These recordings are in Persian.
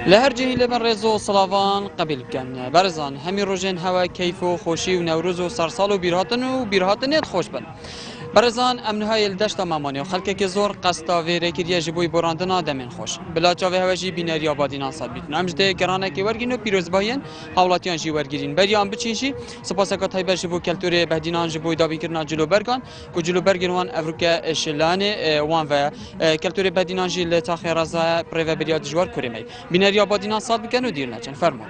لهر جهی لبن رزو و صلاوان قبیل بکن برزان همی روژن هوا کیف و خوشی و نوروز و سرسال و بیرهاتن خوش بن برزان امنهای الدشت مامانی و خلک که زور قستا و رکیری جبوی براندنا دمن خوش بلا چاوه هواجی بینری آبادینا ثابت نمجده گرانه که ورگین و پیروزباین حولاتیان جی ورگیرین بریان بچینشی سپاسکات های برجبو کلتور بهدینان جبوی دابی کرنا جلو برگان که جلو برگین وان افریقا شلان وان و کلتور بهدینان جی لتاخی رازا پریو بریاد جوار کریمی بینری آبادینا ثابت بکن و دیر نچن فرمان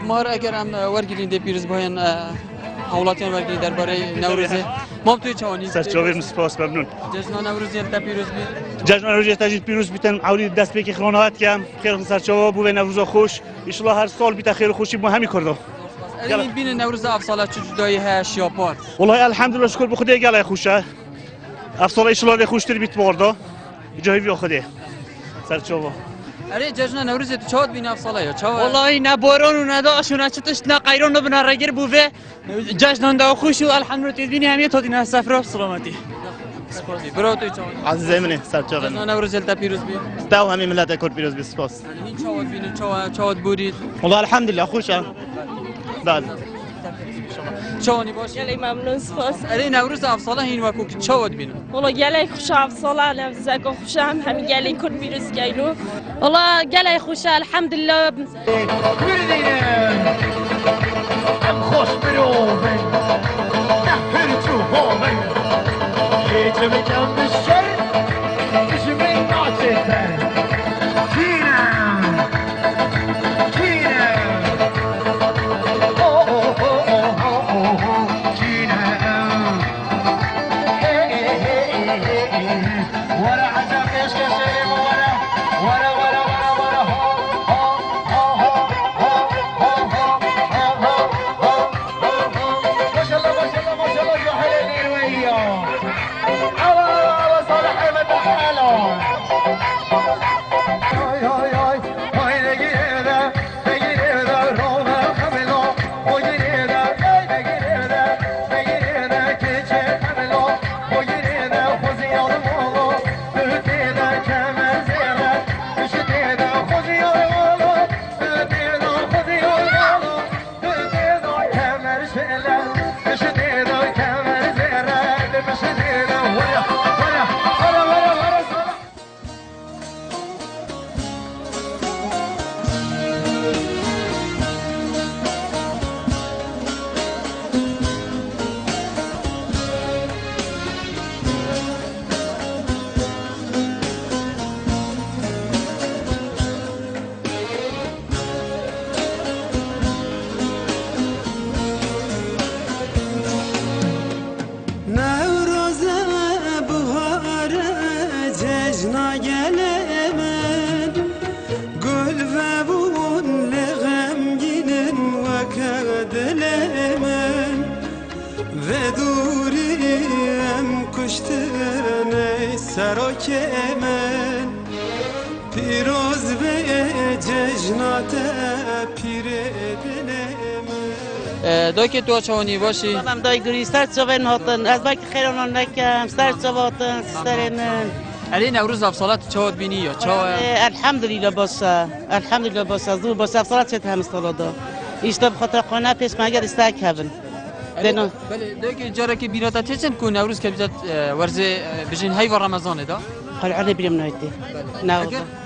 مار اگر هم ورگیرین دی پیروز باین حولاتیان ورگیرین درباره نوروزه ما توی چوانی سرچاوی سپاس ممنون جشن نوروزی تا پیروز بی جشن نوروزی تا پیروز بیتن عولی دست به کی خانوات کم خیر سرچاوا بو نوروز خوش ان شاء الله هر سال بیت خیر خوشی مو همی کرده الان بین نوروز افساله چه جدایی هست یا پار والله الحمدلله شکر به خدای گله خوشه افساله ان شاء الله خوشتر بیت برده جایی بیا خدای سرچاوا اره جشن نوروزی تو چاد بین افساله یا چا والله نه باران و نه داش و نه چتش نه قیران و بنا رگر بوه جشن دا خوش و الحمدلله تدبینی همیه تا دین سفر سلامتی سپاسی برو توی چوانی عزیزای منه سرچاوا جشن نوروزی تا پیروز بی تا همه ملت کرد پیروز بی سپاس این چاد بین چاد بودید والله الحمدلله خوشه بله چوانی باش گلی ممنون سپاس اره نوروز افساله این وقت که چاد بینن والله گلی خوش افساله نوزک خوشم همین گلی کرد پیروز گیلو والله گلی خوش الحمدلله خوش بروبن نهر تو هامن هیچ بکم بشر اشمی ناچتر کینم ورا عجب ايش كسري ورا سراک من پیروز به جشنات پیر دل من دایی که تو چوانی باشی من دای گری سر چوبن هاتن از باک خیران نکم سر چوباتن سرنن علی نوروز افساله تو چاد بینی یا چا الحمدلله باشه زور باشه افساله چه هم استالادا ایشتا بخاطر قانه پیش مگر استاک هبن بله دایی که جاره که بیراتا چه کو نوروز که بیزاد ورزه بجین هی و رمضان دا قلعه بریم نایتی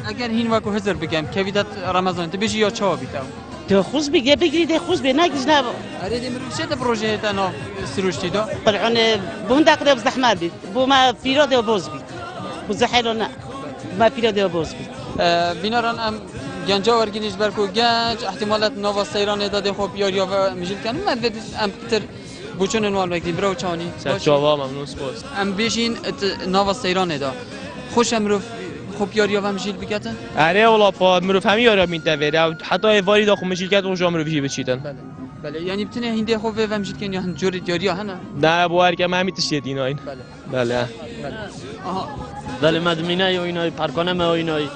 اگر هین وقت هزار بگم که بیدات رمضان تو بجی یا چا بیتام تو خوش بگی بگیری خوش به نگیش نبا اره دیم روشه تا پروژه تنها سروشتی دا قلعه بون دقیقه زحمت بید بو ما پیراده و باز بید بو زحیلو نه ما پیراده و باز بید بیناران ام گنجا ورگینیش برکو گنج احتمالات نوا سیران داده خوب یاریا و مجل کنم من ام تر بوچون نوال بگی برو چانی سرچاوا ممنون سپاس ام بیشین نوا سیران دا خوش امروز خوب یاریا و مجل بگتن اره والا پا مروف همی یارا میتوره حتی واری دا خوب مجل کرد و جا مروفی بچیدن بله یعنی بتونه هنده خوب و مجل کنی یا هن جوری یاریا هنه نه بوار که من میتشید ایناین بله بله مدمینه و اینای پرکانه و اینای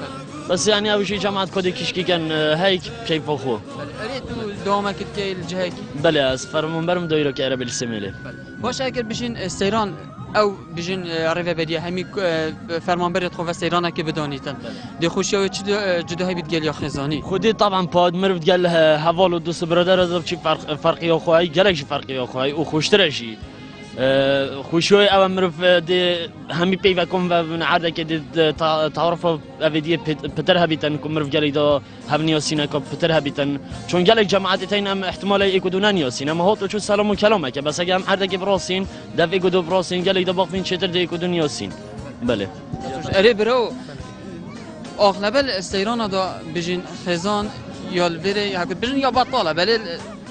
بس يعني أول شيء جامعة كودي كشكي كان هيك كيف أخوه تو دوامك كي الجهك بله از فرمون برم دايرة كعرب السميلة باش اگر بشین سیران او بجین ریوه بدیه همی فرمان برید خواه سیرانه که بدانیتن دی خوشی های چی جداهی بید گل یا خزانی خودی طبعا پاد مرد قال هوال و دوست برادر از چی فرقی اخوهی گلک چی فرقی اخوهی او خوشترشی خوشوی او مرف دی همی پیو کن و من عرضه که دی تعارف اویدی پتر هبیتن کن مرف گلی دا هم نیاسینه که پتر هبیتن چون گلک جماعت تین هم احتمال ایکودو ننیاسین اما هاتو چون سلام و کلامه که بس اگه هم عرضه که براسین دفعه ایکودو براسین گلک دا باقفین چطر دی ایکودو نیاسین بله اره برو اغلب سیران دا بجین خزان یا البره یا بجین یا بطاله بله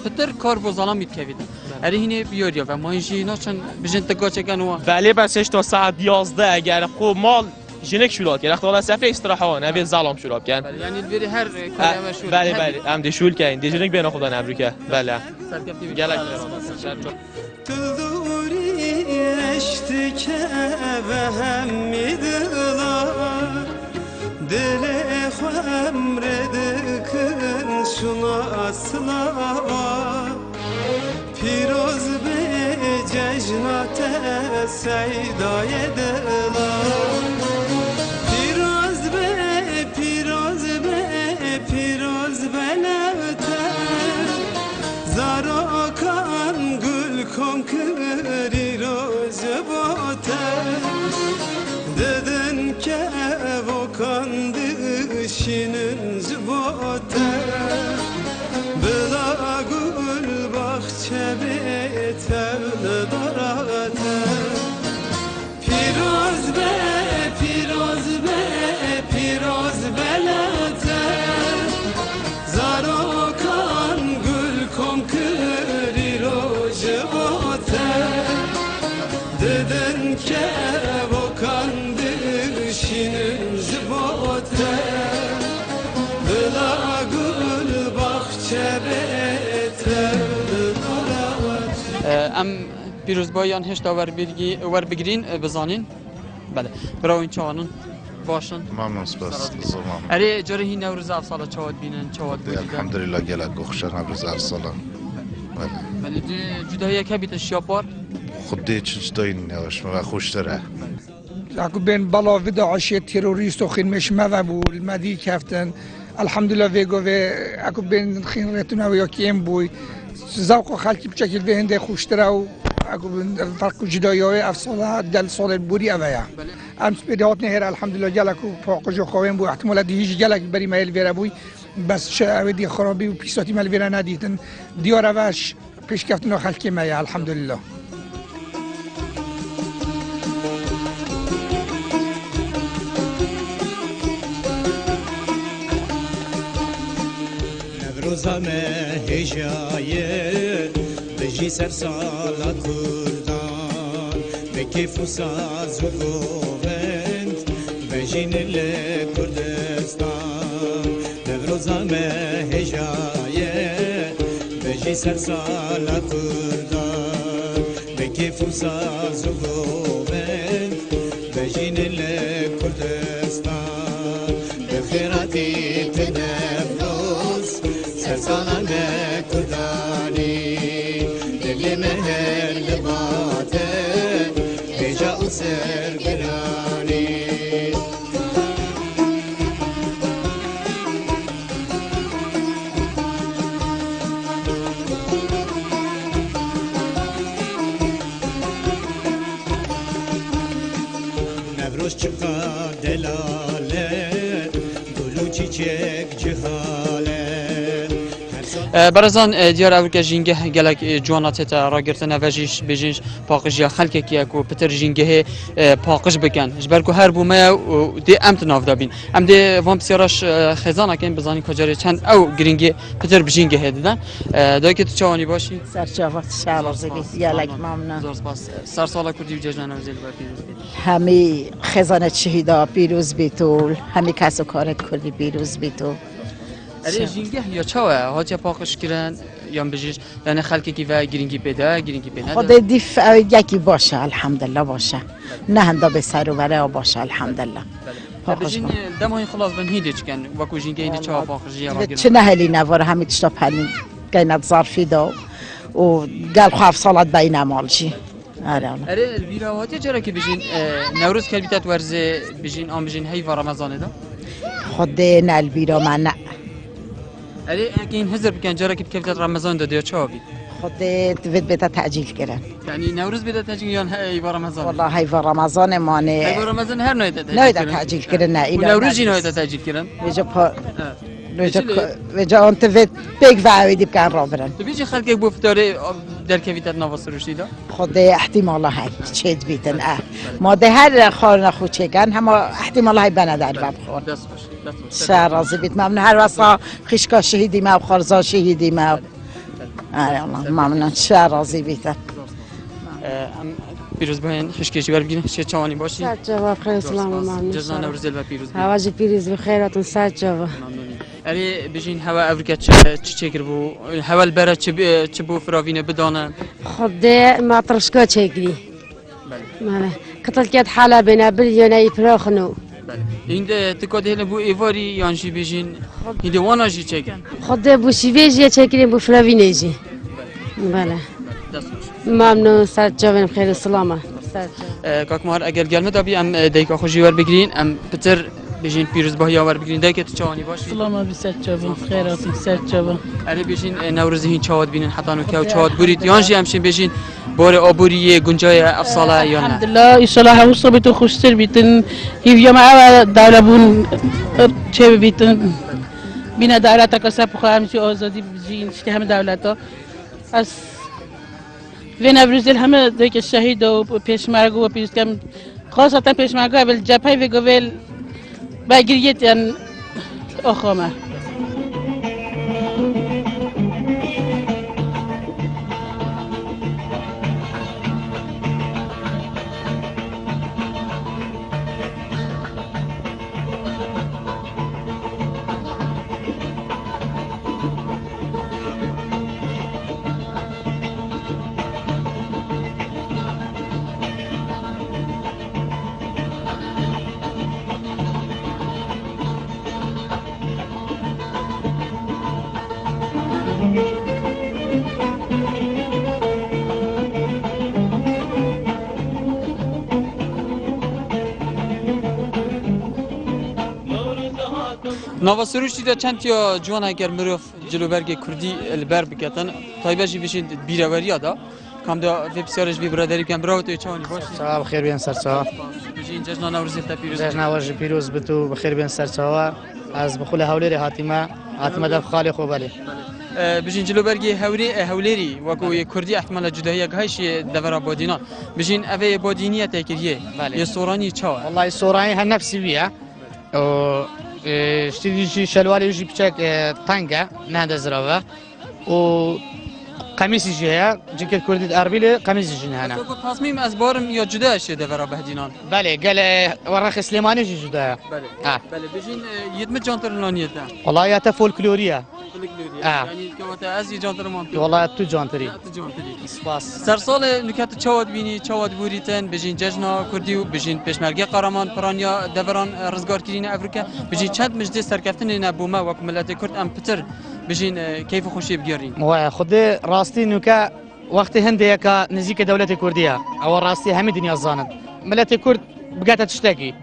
پتر کار بزالا میتکویدن اره هینه بیاریا و ما اینجی ناشن بجن تگاه چکن و بله بسش تا ساعت 11 اگر خوب مال جنک شلات کرد اختلاف سفر استراحه نبی زالام شلات کرد یعنی البری هر کاری مشهور بله بله هم دشول کردین دی جنک بین خدا نبریکه بله گلک تلوری اشتکه و همیدلار دل خوام ردکن شنا اصلا پیروز به جشنات سیدای دلار پیروز به نوتر زاراکان گل کم کری روز باتر ددن که وکان دشینن زباتر بلا گل باخچه بیتر داراتر پیروز به لاتر زاراکان گل کم کری روز باتر ددن که وکان دشینن زباتر بلا گل باخچه ام پیروز بایان هشتا ور بگیرین بزانین بله برای این چوانون باشن ممنون سپاس زمان اره جاره هی نوروز افسالا چواد بینن چواد بودیدن الحمدلله گلک گخشن نوروز افسالا بله جدایی که بیت شیاپار خودی چیز داین نوش و خوشتره اكو بين بلا فيدا عشية تيروريست وخين مش مذهب المدي كافتن الحمد لله فيجو في اكو بين خين رتنا ويا كيم بوي ذوق خالتي بشكل في هنده خوشترا اكو فرق جدايا افصال دل صال البوري اويا امس بدهات نهر الحمد لله جلكو فوق جو خوين بو احتمال دي هيج جلك بري مايل فيرا بوي بس شاوي دي خرابي وبيساتي مال فيرا نديتن ديار واش پیش كافتنا خالتي مايا الحمد لله روزامه هجایه بجی سر سالا کردان به کیف و ساز و گوند بجین کردستان روزامه هجایه بجی سر سالا کردان به کیف و ساز و گوند بجین کردستان به خیراتی تنفروز سرسانه کردانی دل مهر لباته بیجا و سرگرانی نبروز چقا دلاله گلو چیچک جهاله برزان دیار افریقا جینگه گلک جوانات تا راگرتن وجیش بجینش پاقش یا خلک کی کو پتر جینگه پاقش بکن جبر کو هر بومه دی امت ناف دابین ام دی وام سیراش خزانه کن بزانی کجاری چند او گرینگه پتر بجینگه هدن دای که تو چوانی باشی سرچاوات شهر زبی یالک ممنون سر سال کردی جشن نوروزی پیروز همی خزانه شهیدا پیروز بیتول همی کس و کارت کردی پیروز بیتول اری جینگه یا چاوه هاچه پاقش کردن یا بجیش یعنی خلکی کی و گرینگی پیدا خدا دیف یکی باشه الحمدلله باشه نه هندا به سر و بره باشه الحمدلله بجین دمای خلاص بن هیچ کن و کو جینگه این چاوه پاقش یا چه نه هلی نوار همی تشتاب هلی کینات ظرفی دو و قال خواف صالات بین مالشی اره البیراواتی چرا که بجین نوروز کلبیتت ورزه بجین آن بجین هی و رمضان دا خود نه البیرا من نه اره اگه این هزار بکن چرا که کلبیتت رمضان دا دیا چه بید خود تود بیتا تعجیل کردن یعنی نوروز بیتا تعجیل یا هی و رمضان والله هی و رمضان مانه هی و رمضان هر نوید تعجیل کردن نه نوروزی نوید تعجیل کردن وجا انت بیگ وعیدی بکن را برن تو بیچه خلک بفتاره در کویتت نواسروشی دا خود احتمال های چید بیتن ما ده هر خارن خود چگن هم احتمال های بندر باب خور شهر راضی بیت ممنون هر واسه خیشکا شهیدی ما و خارزا شهیدی ما ممنون شهر راضی بیتن پیروز باین خشکشی بر بگیرین خشکش چوانی باشی جواب خیر سلام ممنون جزا نوروز و پیروز هواج پیروز بخیراتون صد جواب اری بجین هوا افریقا چه کر بو هوا البرا چه بو فراوینه بدانه خود ما ترشکا چگری بله قتل کت حالا بنا بلیونای پراخنو این تکاد هل بو ایواری یانشی بجین این دواناشی چکن خود بو شیویجی چگری بو فراوینه جی بله ممنون صد جواب خیر سلامه کاک مهار اگر گلمه دابی ام دیگه خوشی ور بگیرین ام پتر بجین پیروز باهی آور بگیرین دیگه تو چوانی باشی سلام بی صد جواب خیراتی صد جواب علی بجین نوروزی هین چواد بینن حتی نو که چواد بورید یانجی همشین بجین بار آبوری گنجای افساله یا نه الحمدلله ان شاء الله هوسا بیتون خوشتر بیتن هیویا ما دوله بون چه بیتن بینا دولت کسب خواهم چی آزادی بجین چه همه دولتا از وین ابرزیل همه دیگه شهید و پیشمرگو و پیروز کم خاصتا پیشمرگو اول جبهه و گویل بگیریت یعنی آخامه نواسروش دیده چند تا جوان اگر مروف جلوبرگ کردی البر بکتن تایبشی بشین بیراوری دا کام دا وی بسیارش بی برادری کم براو تو چوانی باش صباح بخیر بین سرچاوا بجین جشن نوروز تا پیروز جشن نوروز پیروز بتو بخیر بین سرچاوا از بخول هولیری حاتمه دف خالی خوبالی بجین جلوبرگ هولیری وکو کردی احتمال جدایی گهش دورا بادینا بجین اوی بادینیه تکریه یه سورانی چاوا والله سورانی هر نفسی بیا اشتیدی شلوالی جی بچک تانگه نه دزراوه و قمیصی جیه جنکت کردید اربیله قمیصی جنه هنه. تو تصمیم از بارم یا جدا شده دورا بهدینان؟ بله قال ورخ سلیمانی جدا. بله بجین یدم جانتر لانیت نه. والله یا تفولکلوریه. یعنی که وقت از جانتر مانتی. والله تو جانتری. سپاس. سر سال نکات چواد بینی چواد بوریتن بجین جشنا کردی و بجین پشمرگی قهرمان پرانیا دوران رزگار کردن افریقا بجین چند مجلس سرکفتن نبومه و ملت کرد ام پتر بجین کیف خوشی بگیرین. و خود راستی نوکا وقت هندی که نزدیک دولت کردیه او راستی همه دنیا زاند ملت کرد بقت تشتکی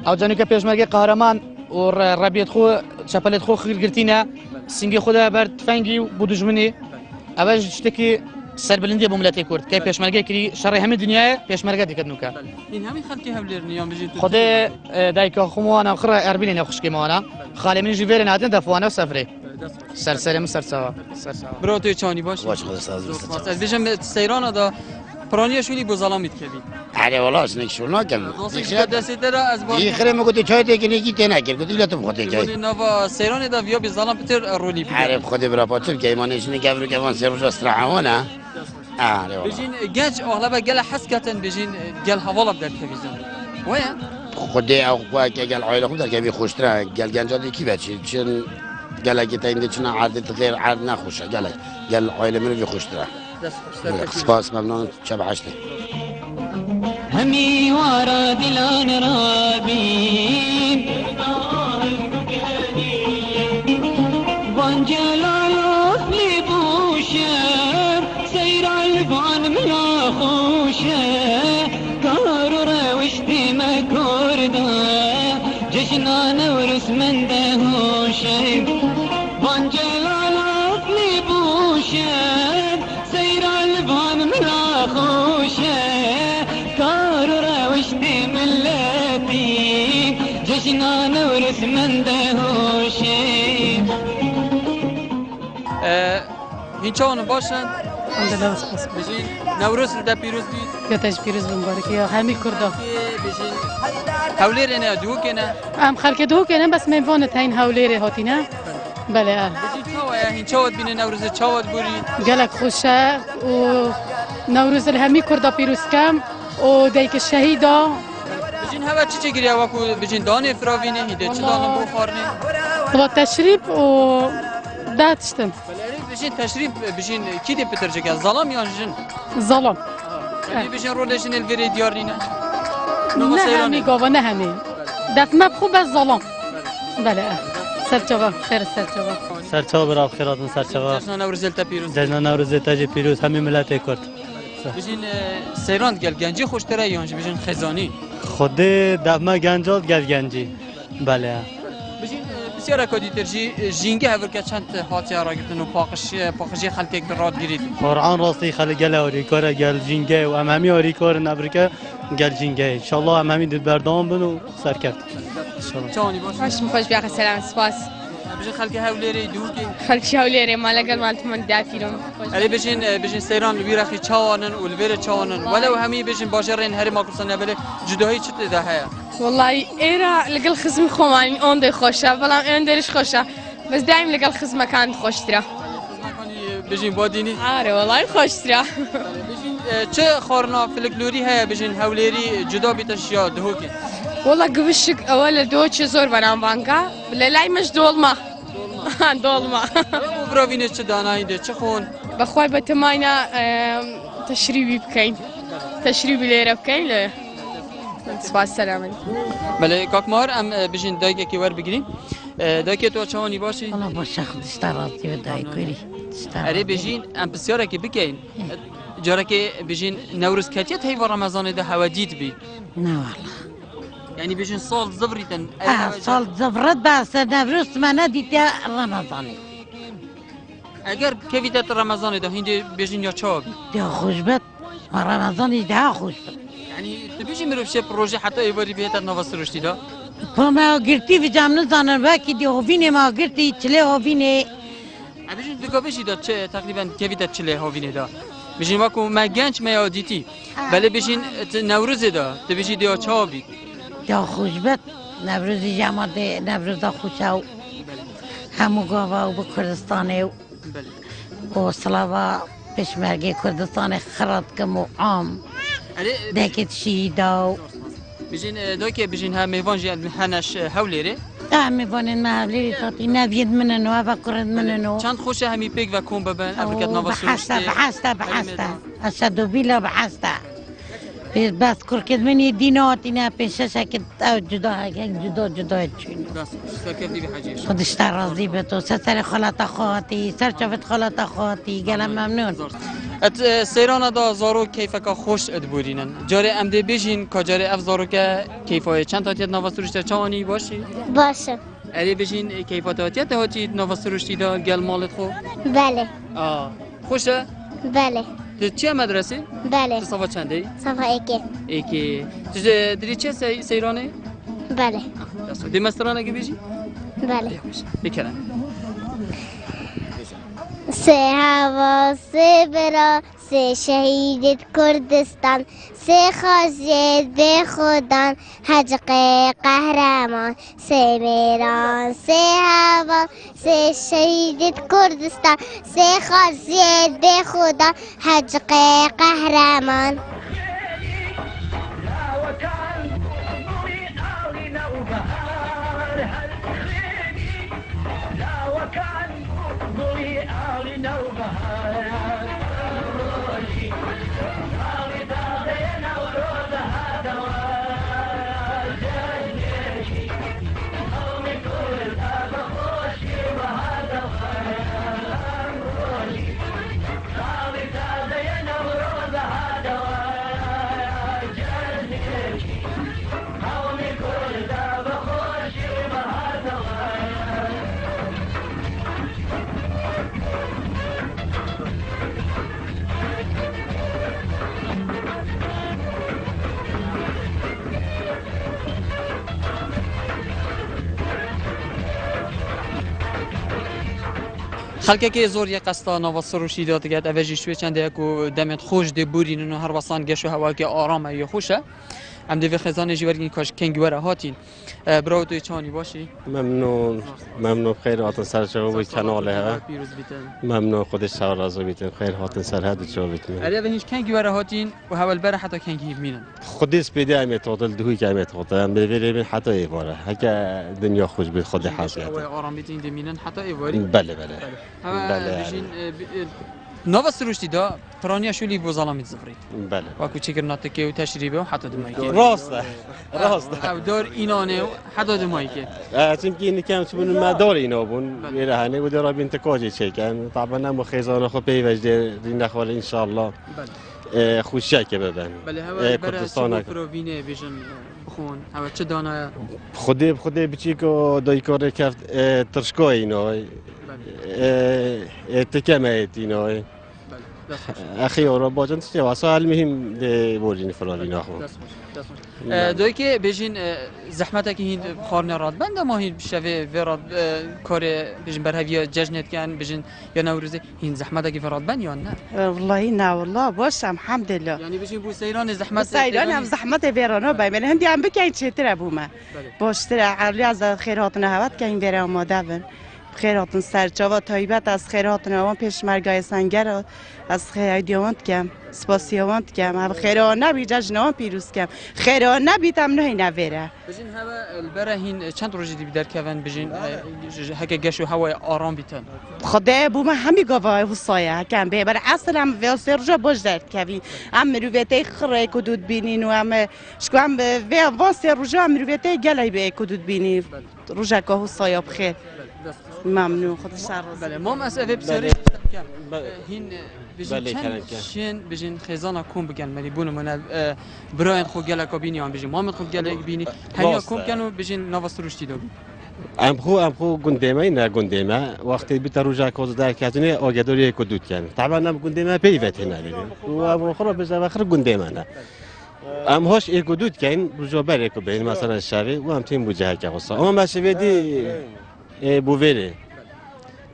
او جانو که پشمرگی قهرمان و ربیت خو چپلت خو خیر گرتینا سنگی خدا برد فنگی و بدجمنی اول تشتکی سربلندی با ملت کرد که پشمرگی کری شر همه دنیا پشمرگی دیگر نوکا این همین خلقی هولر نیام بجین خود دایک خو موانا خره اربیلی نخوش کی موانا خاله من جیور نادن دفوانا سفره سرسرم سرسوا برو توی چانی باش باش خدا ساز از بيجم سيران دا پرانیه شولی بزالامید کبید علی والله شنک شلون کم دستی ترا از با خیره میگه چای دیگه نگی تنه کرد گفت تو بخواد چای نوا سیران دا ویا بزالام پتر رولی بید عرب خود برا پاتر که ایمانش نگه برو که من سرش استراحانه علی والله بجین گنج اغلب گل حس کتن بجین گل حوالا بدر کبیزن ویا خودی او که گل عائله خود در که خوشتره گل گنجادی کی بچی چون گل اگه تا اینده چون عادت غیر عاد نخوشه گل عائله من خوشتره سپاس ممنون شب عشته همي ورا دلان رابين وانجلال لبوشر سير الفان ملا خوشه كار روشتي مكوردا جشنا ورس من دهوشه وانجلال لبوشر سير الفان ملا خوشه كار روشتي ملتي جشنا نورس من دهوشي هینچان باشن الحمدلله سپاس بجین نوروز ده پیروز بید یا تاج پیروز مبارک یا همه کردا بجین حولیر نه دو کنه ام خلک دو کنه بس میوان تاین حولیر هاتینه بله بجین چاوه هینچاوت بینه نوروز چاوت بوری گلک خوشه و نوروز همه کردا پیروز کم و دیک شهیدا بجین هوا چی گیری هوا کو بجین دانه فراوینه هیده چه دانه بخارنه و تشریف و داتشتم بجین تشریف بجین کی دی پتر جک ظلام یا جن ظلام یعنی بجین رولشن الوری دیارینه نه همی گاوا نه همی دفمه خوب از ظلام بله سرچاوا خیر سرچاوا سرچاوا برای خیراتون سرچاوا جشن نوروز پیروز جشن نوروز تاج پیروز همه ملت کرد بجین سیران گل گنجی خوشتره یا بجین خزانی خود دفمه گنجات گل گنجی بله بسیار کدی ترجی جینگه هفر که چند هاتی را گرفتن و پاخشی خلک راد گرید قرآن راستی خلک گل آریکار گل جینگه و همه آریکار نبرکه گل جینگه انشالله همه دل بردام بنو سر کرد انشالله چانی باش خوش بیاخ سلام سپاس بجین خلک هولیری دو که خلک هولیری مال قال مالت من دافیرم علی بجین سیران لبیرخی چوانن و لبیر چوانن ولو همی بجین باجرین هری ما کردن بله جدایی چه ده هیا والله إيرا لقى الخزم خواني أون دي خوشة بلا أون ديرش خوشة بس دايم لقى الخزمة كانت خوش ترى بجين باديني عاري والله خوش ترى بجين چه خورنا في الكلوري هيا بجين هوليري جدا بتشيا دهوكي والله قبشك أول دوتش زور بنام بانكا بلا لاي مش دولما دولما وبرافيني چه داناي ده چه خون بخواي بتماينا تشريبي بكين تشريبي ليرة بكين له سپاس سلامت بله کاک مار ام بجین دایگه کی ور بگیریم دایگه تو چوانی باشی والله باشه خودش راضی و دای کوری اره بجین ام بسیاره که بگین جاره که بجین نوروز کتیت هی و رمضان ده هودید بی نه والله یعنی بجین سال زفریتن سال زفرت بس نوروز من دیده رمضانی اگر کیفیت رمضان ده هندی بجین یا چاب یا خوشبت رمضان ده خوشبت يعني تبيجي مروف شيء بروجي حتى يبري بيتر نفس رشتي ده فما قرتي في جامن زانن باكي دي هوفيني ما قرتي تشلي هوفيني بيجي دقابشي ده تقريبا كيف ده تشلي هوفيني ده بيجي ماكو ما جانش ما يوديتي بله بيجي نوروز ده تبيجي ديو چابي يا خوشبت نوروز جماعت نوروز خوشاو همو گاوا و کردستانه و صلاوا پشمرگی کردستان خرد کم و عام دکت شیداو بيجين دوكي بيجين ها ميفان جي هنش هوليري میوانن محلی تاتی نوید منن و کرد منن چند خوشه همی پیک و کن ببن افریقات نواسوشتی بحسته اشدو بیلا بحسته بس کرد منی دیناتی نه پیشش که جدا چین خودش راضی به تو سر خالت خواهی سر چفت خالت خواهی گلم ممنون ات سیران دا زارو کیفکا خوش ادبورینن جاری ام دی بیجین که جاری اف زارو که کیفای چند تاتیت نواسوشتی چانی باشی؟ باشه علی بیجین کیفات تاتیت هاتی نواسوشتی دا گل مالت خو؟ بله خوشه؟ بله تو چه مدرسه؟ بله تو صفحه چنده؟ صفحه ایکی تو دری چه سیرانه؟ بله دی مسترانه که بیجی؟ بله بکرم سه هوا سه برا سه شهید کردستان سه خازید خودان حجق قهرمان سه میران سه هوا سه شهید کردستان سه خازید خودان حجق قهرمان خلکه که زور یک قسطا نواسر و شیدات گرد اوجی شوی چنده اکو دمت خوش دی بورین و هر وسان گشو هوا که آرامه یا خوشه هم دوی خزانه جیورگین کاش کنگوره هاتین برای توی چانی باشی ممنون خیر هاتن سر شما بود کاناله ها ممنون خودش سوار رازو بیتن خیر هاتن سر هد شما بیتن علی اوه هیچ کنگوره هاتین و هول بره حتی کنگی مینن خودش بیده امیت هاتل دوی که امیت هاتل هم ببینیم حتی ایواره هکه دنیا خوش بید خود حاضر آرام بیتین دمینن حتی ایواری بله نوست روشتی دا پرانیا شولی بوزالامی زفرید بله واکو چیکر ناتکی و تشریبه و حتی دمایی راسته او دار اینانه و حتی دمایی که چون که این کم چون مدار اینا بون بیرهنه و دارا بین تکاجی چکن طبعا هم خیزان خو پی وجده رین خواله انشالله خوشی که ببن بله هوا برای چه پروینه بیشن بخون هوا چه دانه خودی بچی که دای کار کفت ترشکا اینا تکمه اینا اخی اورا باجن چه واسه المهم بولین فراوین آخو دوی که بیشین زحمت که هند خارن راد بنده ما هند شوی وراد کار بیشین برهوی جشنت کن بیشین یا نوروزه هند زحمت که فراد بند یا نه والله نه والله باشم الحمد لله یعنی بیشین بو سیران زحمت سیران هم زحمت ویرانا بایم هندی هم بکن چه تر بومه باشتر علی از خیرات نهوت که این ویرا آماده بن خیراتون سرچاوا تایبت از خیراتون آوان پیشمرگای سنگر از خیرایدیوانت کم سپاسیوانت کم هم خیران نبی جشنوان پیروز کم خیران نبیتم نه نویره بجین هوا البره هین چند روزی دی در کون بجین هک گشو هوای آرام بیتن خدا بوم همی گواه وصایا کم به بر اصلا هم واسرجا باش درد کوی هم مرویته خره کدود بینین و هم شکو هم و واسرجا هم مرویته گلای به کدود بینی روزا که وصایا بخیر ممنون خدا سر بله ما مسئله بسیاری هین بجین شین بجین خزانه کم بگن ملی بونو من براین خو گله کابینی هم بجین محمد خو گله بینی هنیا کم کنو بجین نواست روشتی دو ام خو گندمه نه گندمه وقتی بیت روزا کوز در کاتنی آگداری کدود کن طبعا نم گندمه پیوت نه و ام خو بز آخر گندمه نه ام هاش کدود کن روزا بره کو بین مثلا شوی و ام تیم بوجه که قصه اما مشوی دی بوویره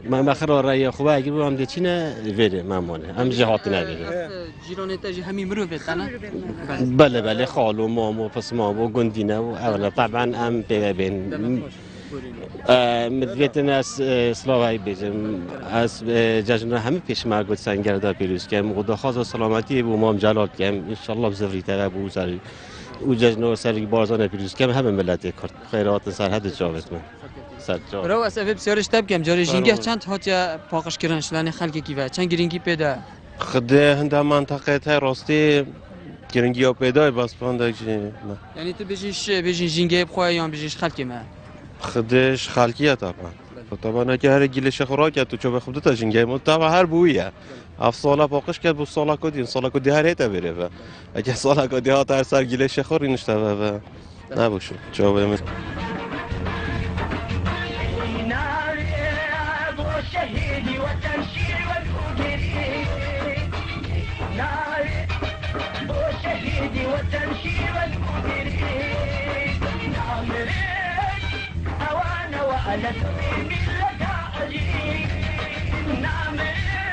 ما مخرا رای خوبه اگر بودم دیچینه ویره ممنونه هم جهات نداره جیران تاجی همین مرو بتنه بله خالو مامو پس مامو گندینه و اولا طبعا هم بین مدویتن از سلاوی بیزم از جشن همه پیشمرگ سنگردا پیروز کردم خدا خواست سلامتی و مام جلال کردم ان شاء الله بزفریته و سری و جشن سری بارزان پیروز کردم همه ملت کرد خیرات سرحد جاوید من رو از اوه بسیارش تب کم جاری جینگه چند هاتیا پاقش کردنش لانه خلقی کیوه چند گرینگی پیدا خدا هنده منطقه تای راستی گرینگی ها پیدای بس پانده یعنی تو بجین جینگه بخواه یا بجیش خلقی ما خداش خلقیه طبعا اگه هر گیلش خوراکه تو چه بخوده تا جینگه ما طبعا هر بویه اف سالا پاقش کرد بو سالا کدی هر هیته بره و اگه سالا کدی ها تا هر سر گیلش خوری نشته و نبوشو جوابه می شهيدي والتنشير والفجر ناري شهيدي والتنشير والفجر نعمري أوانا وأنا تبيني لك أجي نعمري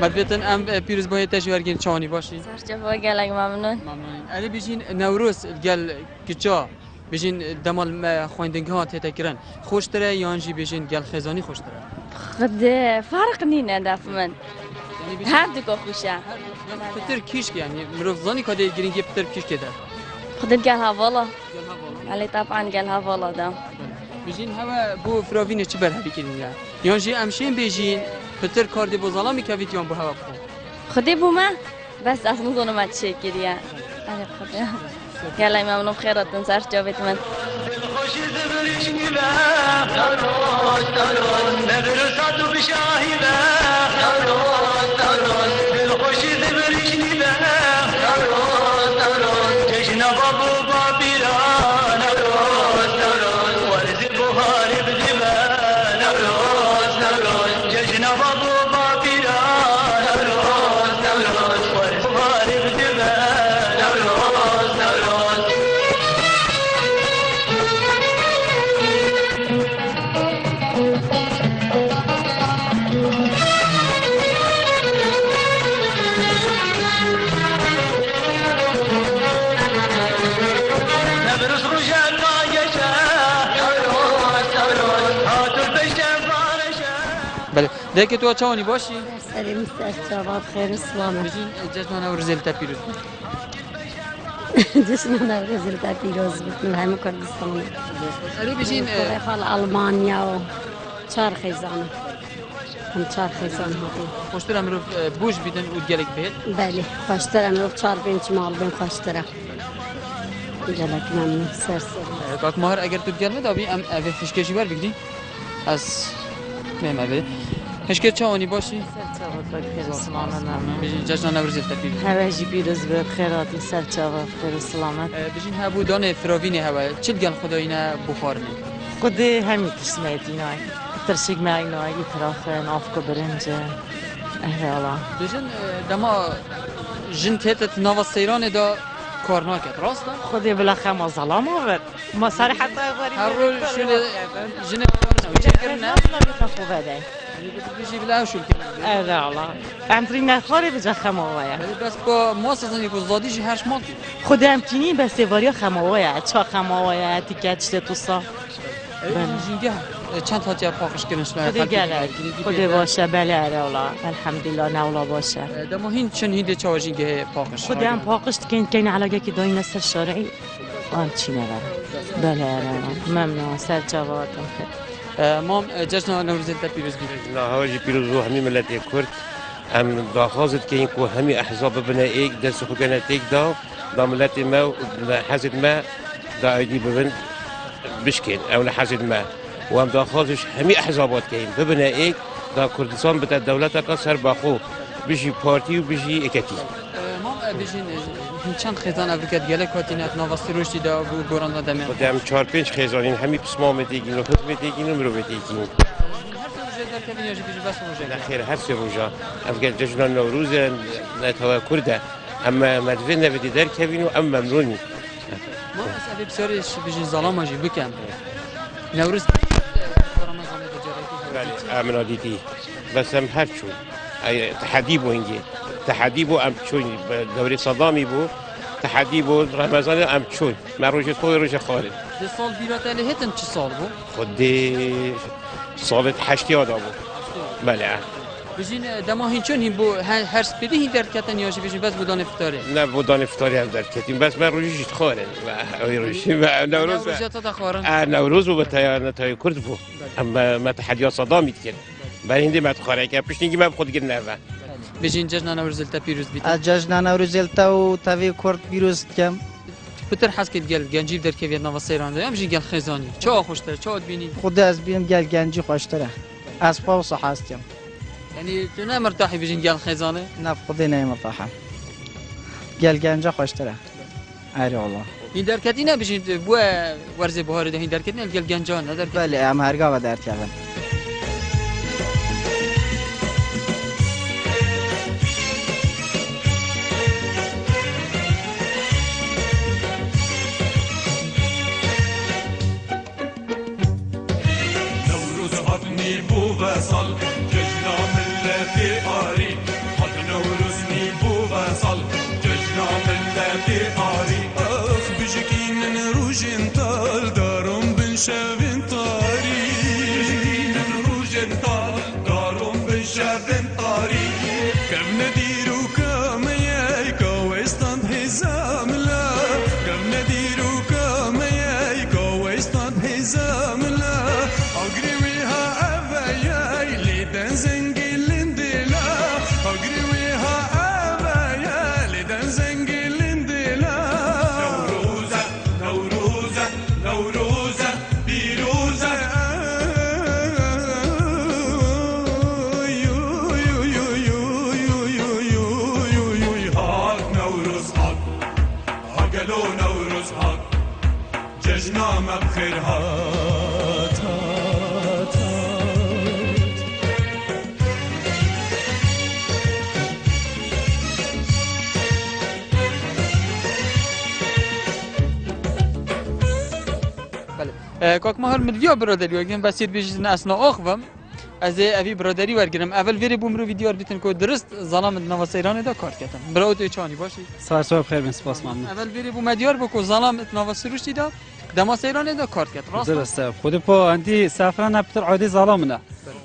مدبتن ام پیروز باید تجوارگین چانی باشی سرچه گلگ ممنون علی بیشین نوروز گل کجا بیشین دمال خواندنگ ها تکران خوشتره یانجی بیشین گل خزانی خوشتره خود فرق نینه دف من هر دو خوشه پتر کیش یعنی مروف زانی کادی گرینگی پتر کیش کده خود گل هوالا علی طبعا گل هوالا دم بیشین هوا بو فراوینه چی بر هبی کنیم یانجی امشین بیشین پتر کاردی بوزالا میکوید یان بو هوا بخو خودی بو من بس از مزونم اتشکریه علی خدا گلای ممنون خیراتون سر جاوید من بله دیگه تو چانی باشی سلام سرچاوات خیر و سلامت بیشین جشن نوروز تا پیروز جشن نوروز تا پیروز بود همه کردستان علی بیشین خال آلمانیا و چهار خیزان هم چهار خیزان هاتی خوشتر امروز بوش بیدن و گلک بهت بله خوشتر امروز چهار بینچ مال بین خوشتره گلک ممنون سرسر کاک ماهر اگر تو گل نداری ام اوه فشکشی بر بگیری از مهم اوه هشکر چاونی باشی؟ سرچاوات بخیر و سلامت بیشین جشن نوروز تا پیروز هواجی پیروز به خیراتی سرچاوات بخیر و سلامت بیشین هبو دانه فراوین هوا چل گل خدایی نه بخارنه خود همی قسمتی نای ترشیک معی نای فراخ نافک و برنج اهلا بیشین دما جن تهت نوا سیران دا کار نکرد راست؟ خودی بالاخره ما ظلام آورد ما سر حتی غریب هر رو شده جن کار نکرد نه خوبه ده بیشی بلا شول کرد اهلا امتری نخواره بجا خماوایه بس با ما سازنی کو زادیش هرش مال خود امتینی بس واریا خماوایه چا خماوایه تیکت شده تو سا جینگه چند تا جا پاکش کردنش خود گله خود باشه بله اهلا الحمدلله نولا باشه دما هین چن هیده چا جینگه پاکش خود هم پاکش کن علاقه که داین است شرعی آن چی نبره بله اهلا ممنون سر جوادم مام جشن نوروز تا پیروز بیرد لا هواجی پیروز و همی ملت کرد ام داخازت که این کو همی احزاب ببنه ایک دست خوگنه تیک دا ملت ما و حزد ما دا ایدی ببن بشکن او لحزد ما و هم داخازش همی احزابات که این ببنه ایک دا کردستان بتا دولت کا سر باخو بشی پارتی و بشی اکتی مام بیشین چند خیزان افریقات گله کاتینات نواستی روشی دا بو گوران دادم خودم 4-5 خیزانین همی پسمام دیگین و خدمت دیگین و مرو دیگین خیر هر سه روزا افغان جشن نوروز نتوا کرده اما مدفن نبودی در کبینو اما ممنونی ما اصلا بسیارش بیشین ظلام ماجی بکن نوروز بله امنا دیدی بس هم هر چون تحدی بو اینگه تحدی بو ام چون دوره صدامی بو تحدی بو رمضان ام چون من روز توی روز خالد ده سال بیرات هتن چه سال بو؟ خود سال 80 بو بله بیشین دما هین چون هین بو هر سپیدی هین در کتن یاشی بیشین بس بودان افطاری نه بودان افطاری هم در کتیم بس من روزش خالد نوروز نوروز بو بتای کرد بو اما ما تحدی صدامی کرد برای هنده ما تخاره که پیش نگی من خود گیر نوه بیشین جشن نوروز تا پیروز بیت از جشن نوروز تا و تاوی کرد پیروز کم پتر حس کد گل گنجیب در کیویت نوا سیران دارم جی گل خزانی چه خوشتر چه بینی خود از بیم گل گنجی خوشتره از پاو صحاستیم یعنی تو نه مرتاحی بیشین گل خزانه نه خود نه مرتاحم گل گنجا خوشتره اری والله این در کتی نه بیشین بو ورز بهار ده این در کتی نه گل گنجا نه در بله ام هرگاه در کردن نوروز هاتنی بو وصل جشنا ملتی آری نوروز هات جشنام بخیر هات هات بله کاک مهر مدیا برادری وگیم بسیر بیشتر اسنا آخوام از اوی برادری ورگیرم اول ویری بومرو ویدیو بیتن که درست زلام نواس ایران دا کارت کردم برای تو چانی باشی سر صبح بخیر من سپاس ممنون اول ویری بو مدیار بکو زلام نواس روشتی دا دماس ایران دا کارت کرد راست درسته خود پا انتی سفران نبتر عادی زلامنا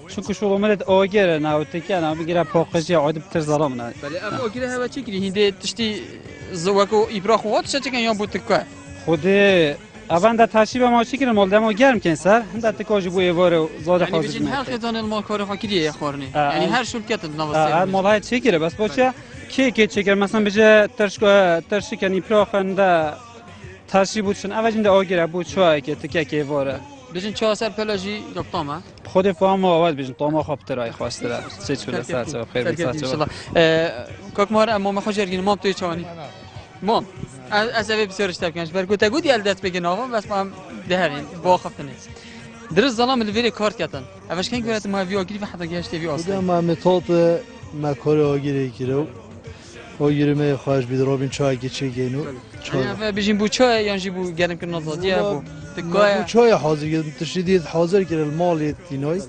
چون که شغل ملت آگیر نه و تکیه نه بگیره پاقشی عادی بتر زلامنا بله اب آگیره هوا چی کری هنده تشتی زوکو ایبرا خوات چه چکن یا بود تکه خود اول در تشریب ما چی کنیم مال دما گرم کن سر هم در تکاج بو ایوار زاد یعنی خواهد بچین هر خزان المال کار خاکیه خورنی یعنی هر شرکت نواس مال های چی کنه بس باشه کی چی کنه مثلا بجه ترش کنی پراخنده تشریب بودشن اول جنده آگیره بود چوه که تکیه که ایواره بچین چه سر پلاژی یابتامه خود فهم اول بجن طعم خواب ترای خواسته را چه چوله سر صبح خیر ان کاک مار اما ما خوش ارگین مام توی چانی مام از اوی بسیار اشتر کنش برگو تا گودی الدت بگین آقا بس ما هم دهرین با خفته نیست درست ظلام الویری کارت کردن اوش کنگ برات ما وی آگیری و حتی گشته وی آسلی ما متوت ما کار آگیری کرد آگیری می خواهش بید رابین چای چه گینو چای بجیم بو چای یانجی بو گرم کردن آزادیه بو بو چای حاضر کرد تشدید حاضر کرد المال دینای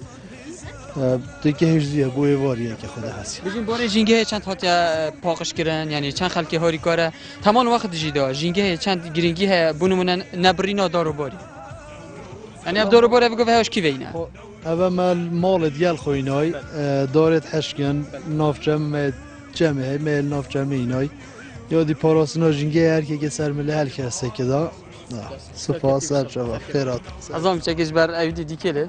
دیگه هیچیه بو ایواریه که خود هستی بجیم باره جینگه چند هاتیا پاقش کردن یعنی چند خلکی هاری کاره تمام وقت جیدا جینگه چند گرینگی ه بونمون نبرینا دارو باری یعنی اب دارو باری بگو هاش کی وینه اول مال دیال خوینای دارت حشکن ناف جمعه میل ناف جمعه اینای یادی پاراسنا جینگه هر که سر مله هر کسی که دا سپاس سر جواب خیرات ازام چکش بر ایدی دیکله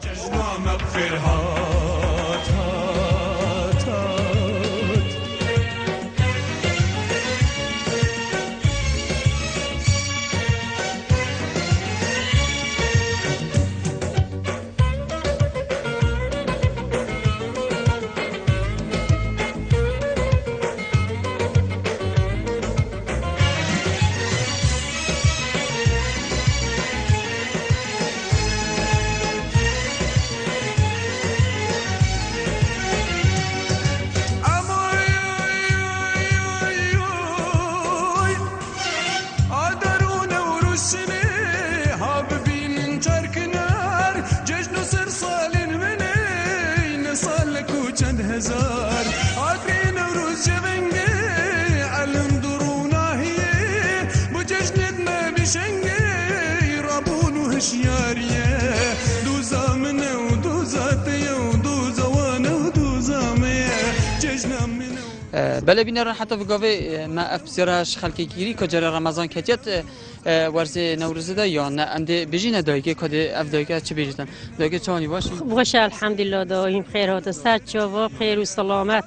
بله بینر حتی بگاوی ما افسرش خلکی گیری کجا رمضان کتیت ورزه نوروز دا یا نه انده بجینه دایگه کده اف دایگه چه بجیدن دایگه چانی باشی باشه الحمدلله دایم خیرات سر چاوا خیر و سلامت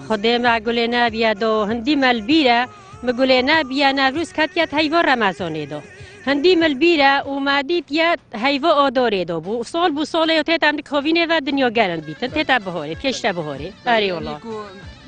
خدا معقول نبیه دا هندی ملبیره مقول نبیه نوروز کتیت هیوا رمضان دا هندی ملبیره اومدید یه هیوا آداره دا بو سال یا تیت هم کوینه و دنیا گرند بیتن تیت بهاره پیشت بهاره بری والله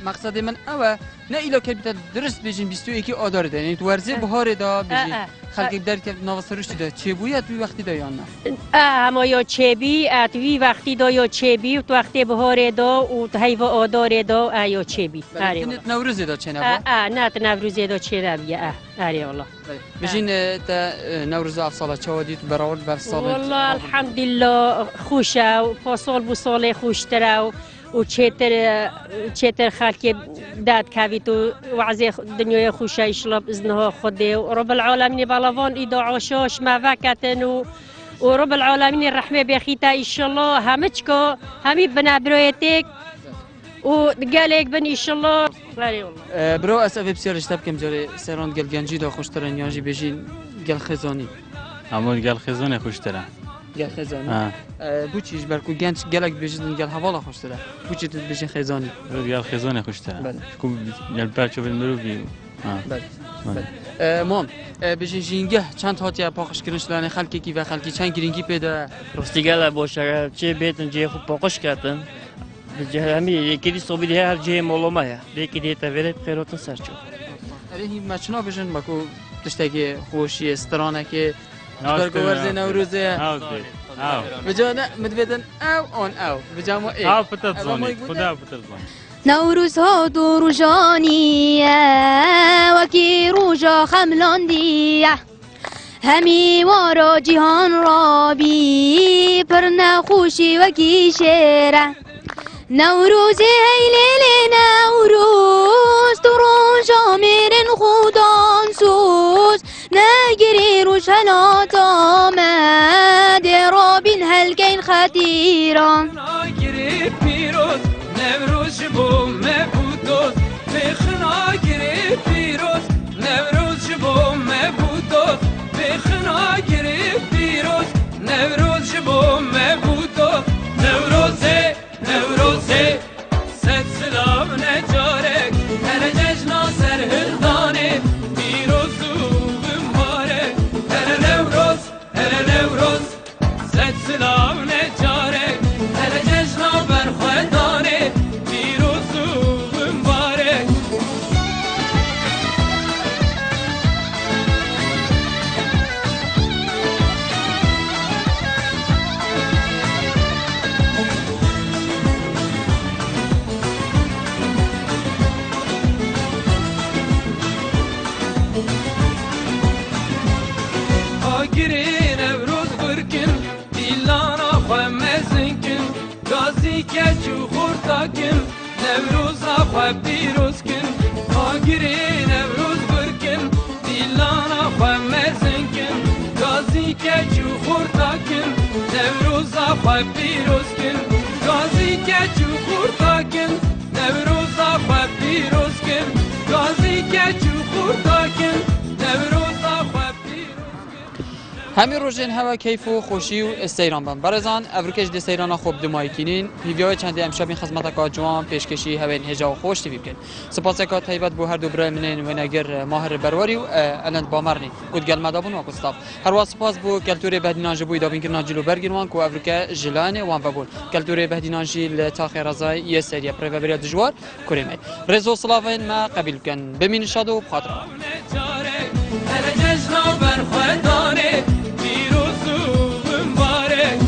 مقصد من اوه نه ایلا که بیت درست بجین 21 آدار ده یعنی تو ورزه بهار دا بجین خلق در که نواسروش ده چه بوید توی وقتی دا یا نه اما یا چه بی توی وقتی دا یا چه بی و تو وقتی بهار دا و هیوا آدار دا یا چه بی نت نوروز دا چه نبا نه نوروز دا چه نبیه اری والله بجین تا نوروز افساله چه ودید براول بر سال والله الحمدلله خوشه و پاسال بو سال خوشتره و چهتر خالك داد كافيت وعزي دنيا خوشة يشلب إذنها خدي ورب العالمين بالافون إذا عشاش ما فكتن ورب العالمين الرحمة بخيتا إن شاء الله همتشكو همي بنا برويتك وقالك بن إن شاء الله برو أسأل بسير اشتاب كم جاري سيران قال جنجي دا خوشترن يانجي بيجين قال خزاني همون قال خزاني خوشترن قال خزاني بو چیش برکو گنج گلک بجن گل حوالا خوشتره بو چی تد بجن خزانی گل خزانی خوشتره بله کو گل برچو بنرو بی بله مام بجن جینگه چند هاتی پاکش کردن شدن خلکی کی و خلکی چند گرینگی پیدا راستی گله باشه چه بیتن جه خوب پاکش کردن بجه همی یکی صوبی هر جه معلومه لیکی دیتا ورد خیرات سرچو اره هی مچنا بجن بکو تشتكي خوشي استرانك برگوارز نوروزه بجانا مدبدن او آن او بجامو ای او پترزانی خدا پترزانی نوروز ها دو روزانیه وکی روزا خملاندیه همی وارا جهان را بی پر نخوشی وکی شیره نوروز ای لیل نوروز تو روزا میرن خودان سوز نگری روشنات آمد رابین هلکین خطیران نگری پیروز نوروز بو مبودوز بخنا گری پیروز نوروز بو مبودوز بخنا گری پیروز نوروز بو مبودوز نوروزه نوروزه ست سلام نجارک هر جشنا سر هلدانه پیروز و بمبارک هر نوروز ست سلام نجارک هر جشنا برخوردانه پیروز و بمبارک آگیری نوروز برکن دیلانا خواه مزنکن گازی کچو خورتاکن نوروز خواه پیروز کن آگیری نوروز برکن دیلانا خواه مزنکن گازی کچو خورتاکن نوروز خواه پیروز کن گازی کچو خورتاکن نوروز خواه پیروز کن گازی کچو خورتاکن نوروز خواه همی روزین هوا کیف و خوشی و استیران بن برزان افریقیش دستیران خوب دمایی کنین ویدیو چندی امشب این خدمت کا جوان پیشکشی هوین هجا و خوش تیوی بکن سپاس کا تایبت بو هر دو برای منین و نگر ماهر برواری و الند بامرنی کد گل مدابون و کستاف هر واس سپاس بو کلتور بهدینان جبوی دابین کرنا جلو برگیروان کو افریقا جلان وان بابون کلتور بهدینان جیل تاخیر رضای یه سری پروبریا دجوار کریمه رزو سلاوین ما قبول کن بمین شادو بخاطر هر جشنا برخوردانه پیروز و مبارک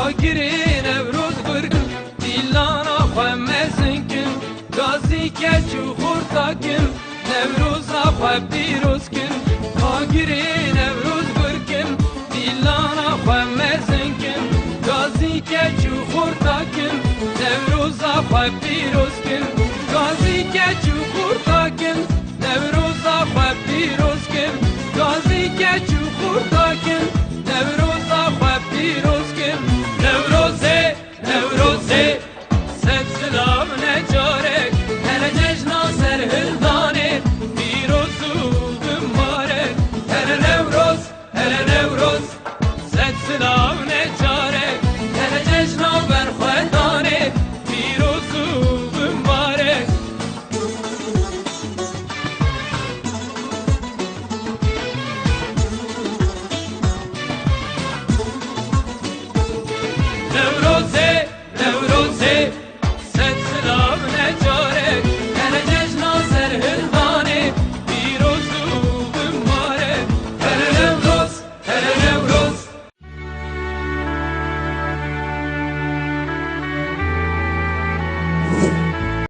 آگیری نوروز برکن دیلانا خواه مزنکن گازی کچو خورتاکن نوروز خواه پیروز کن آگیری نوروز برکن دیلانا خواه مزنکن گازی کچو خورتاکن نوروز خواه پیروز کن گازی